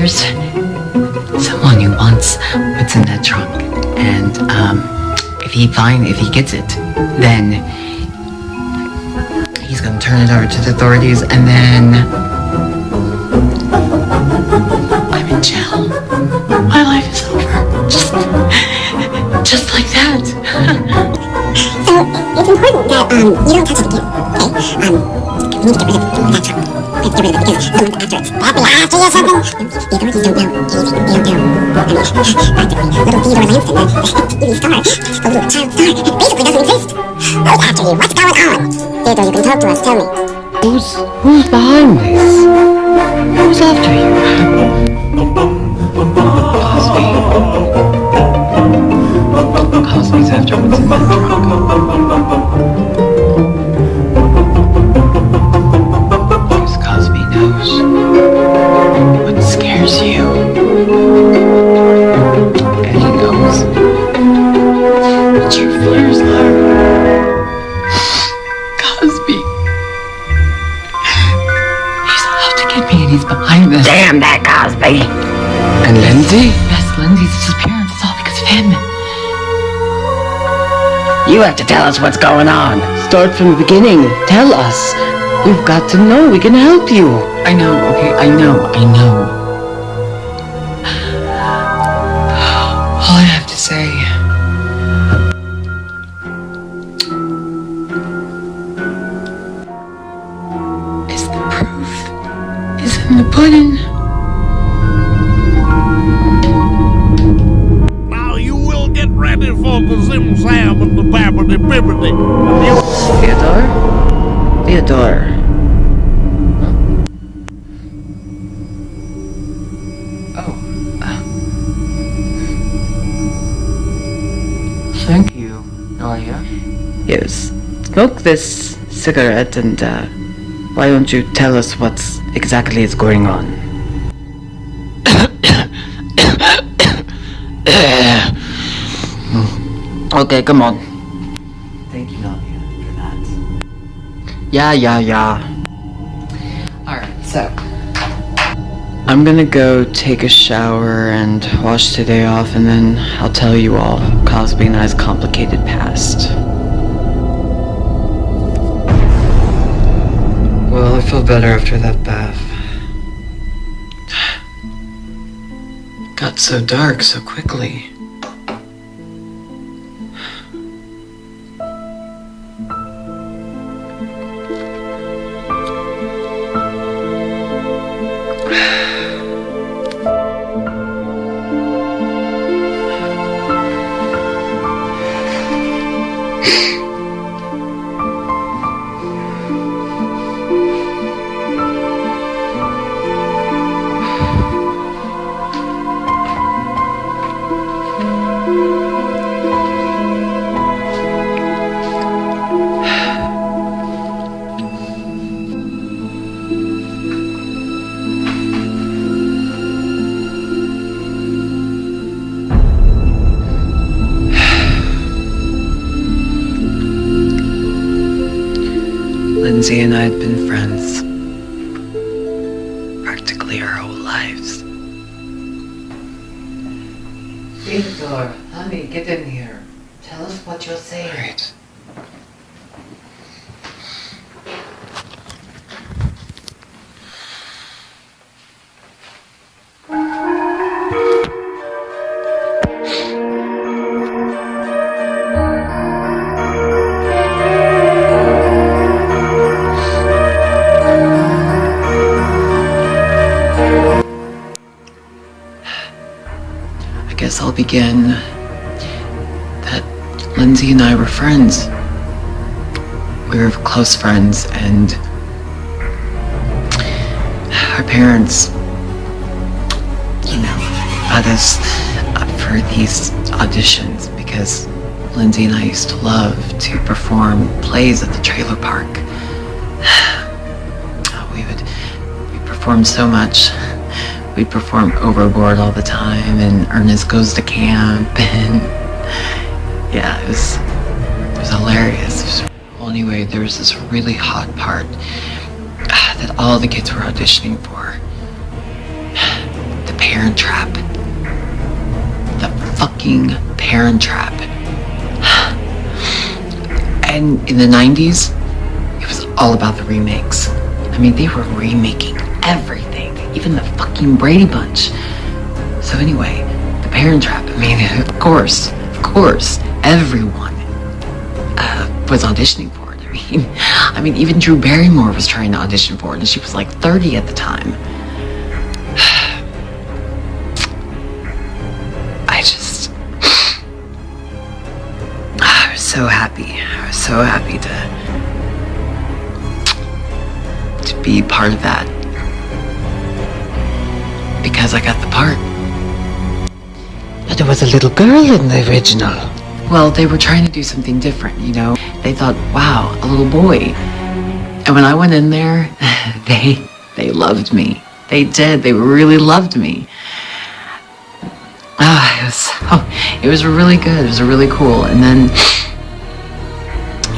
there's someone who wants what's in that trunk, and if he gets it, then he's gonna turn it over to the authorities, and then I'm in jail. My life is over. Just like that. So it's important that you don't touch it again. Okay? We need to get rid of that trunk. We have to get rid of it because someone's after it. Probably after you or something. The authorities don't know anything. They don't know. I mean, practically, little Theodore Lanston, the TV star, the little child star, basically doesn't exist. Who's after you? What's going on? Theodore, you can talk to us. Tell me. Who's behind this? Who's after you? Cosby's after what's in that trunk. Because Cosby knows what scares you. And he knows what your fears are. Cosby. He's out to get me and he's behind this. Damn that Cosby! And Lindsay? Yes, Lindsay's disappearance. It's all because of him. You have to tell us what's going on. Start from the beginning. Tell us. We've got to know. We can help you. I know, okay? I know. All I have to say is the proof is in the pudding. Ready for the Zim Zam and the Babbity Bibbity. Theodore. Huh? Oh. Thank you, Nolia. Yes. Smoke this cigarette and why don't you tell us what's exactly is going on? Okay, come on. Thank you, Nadia, for that. Yeah. Alright, so. I'm gonna go take a shower and wash today off, and then I'll tell you all Cosby and I's complicated past. Well, I feel better after that bath. Got so dark so quickly. Lindsay and I had been friends practically our whole lives. Theodore, honey, get in here. Tell us what you're saying. Right. I'll begin that Lindsay and I were friends. We were close friends, and our parents, had us up for these auditions because Lindsay and I used to love to perform plays at the trailer park. We performed so much. We'd perform Overboard all the time, and Ernest Goes to Camp, and yeah, it was hilarious. Well, anyway, there was this really hot part that all the kids were auditioning for. The Parent Trap. The fucking Parent Trap. And in the 90s, it was all about the remakes. I mean, they were remaking everything, even the fucking Brady Bunch. So anyway, the Parent Trap, I mean, of course, everyone was auditioning for it. I mean, even Drew Barrymore was trying to audition for it, and she was like 30 at the time. I was so happy. I was so happy to be part of that. Because I got the part. But there was a little girl in the original. Well, they were trying to do something different, you know? They thought, wow, a little boy. And when I went in there, they loved me. They did. They really loved me. It was really good. It was really cool. And then,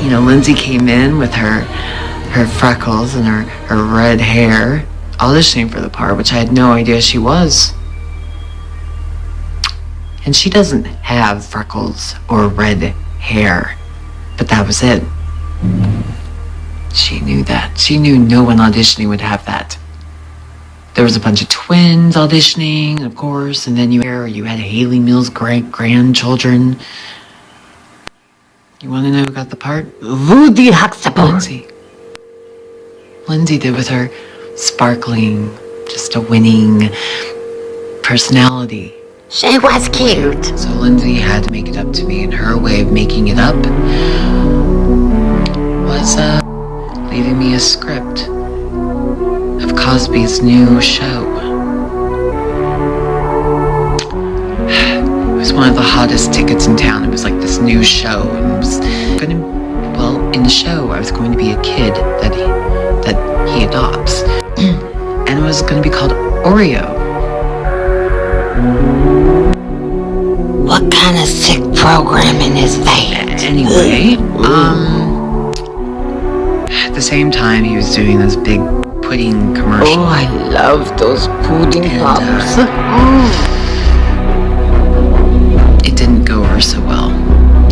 you know, Lindsay came in with her freckles and her red hair, auditioning for the part, which I had no idea she was. And she doesn't have freckles or red hair, but that was it. She knew that. She knew no one auditioning would have that. There was a bunch of twins auditioning, of course, and then you had Haley Mills' great-grandchildren. You want to know who got the part? Woody Huxtable. Lindsay did, with her sparkling, just a winning personality. She was cute. So Lindsay had to make it up to me, and her way of making it up was leaving me a script of Cosby's new show. It was one of the hottest tickets in town. It was like this new show, and it was in the show I was going to be a kid that he adopts, and it was going to be called Oreo. What kind of sick programming is that? Anyway, at the same time he was doing this big pudding commercial. Oh, I love those pudding pops. It didn't go over so well.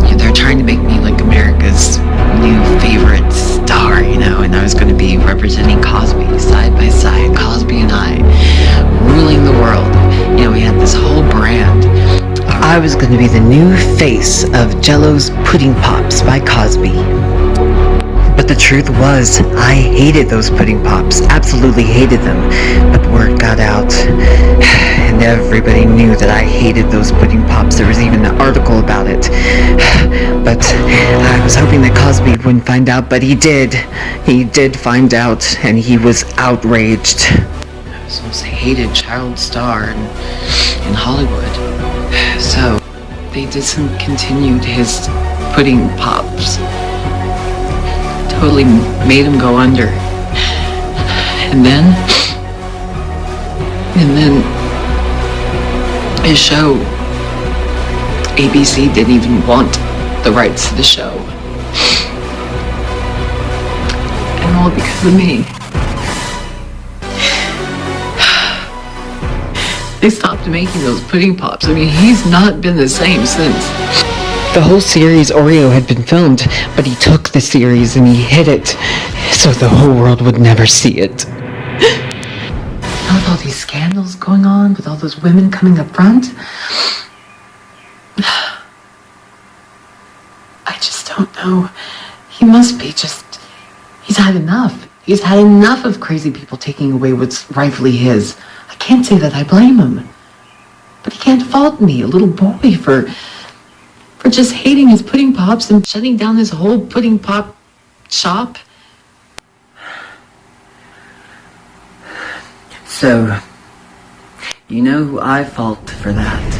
You know, they're trying to make me like America's new favorite star, you know, and I was going to be representing Cosby side by side, Cosby and I, ruling the world. You know, we had this whole brand. I was going to be the new face of Jell-O's Pudding Pops by Cosby. But the truth was, I hated those pudding pops, absolutely hated them. But word got out, and everybody knew that I hated those pudding pops. There was even an article about it. But I was hoping that Cosby wouldn't find out, but he did. He did find out, and he was outraged. I was the most hated child star in Hollywood. So they discontinued his pudding pops. Totally made him go under. And then his show, ABC didn't even want the rights to the show. And all because of me. They stopped making those pudding pops. I mean, he's not been the same since. The whole series Oreo had been filmed, but he took the series and he hid it so the whole world would never see it. Now with all these scandals going on, with all those women coming up front, I just don't know. He must be he's had enough. He's had enough of crazy people taking away what's rightfully his. I can't say that I blame him. But he can't fault me, a little boy, for just hating his pudding pops and shutting down his whole pudding pop shop. So, you know who I fault for that?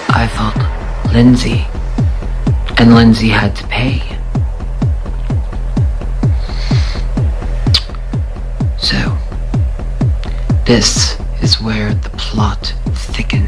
I fault Lindsay. And Lindsay had to pay. So, this is where the plot thickens.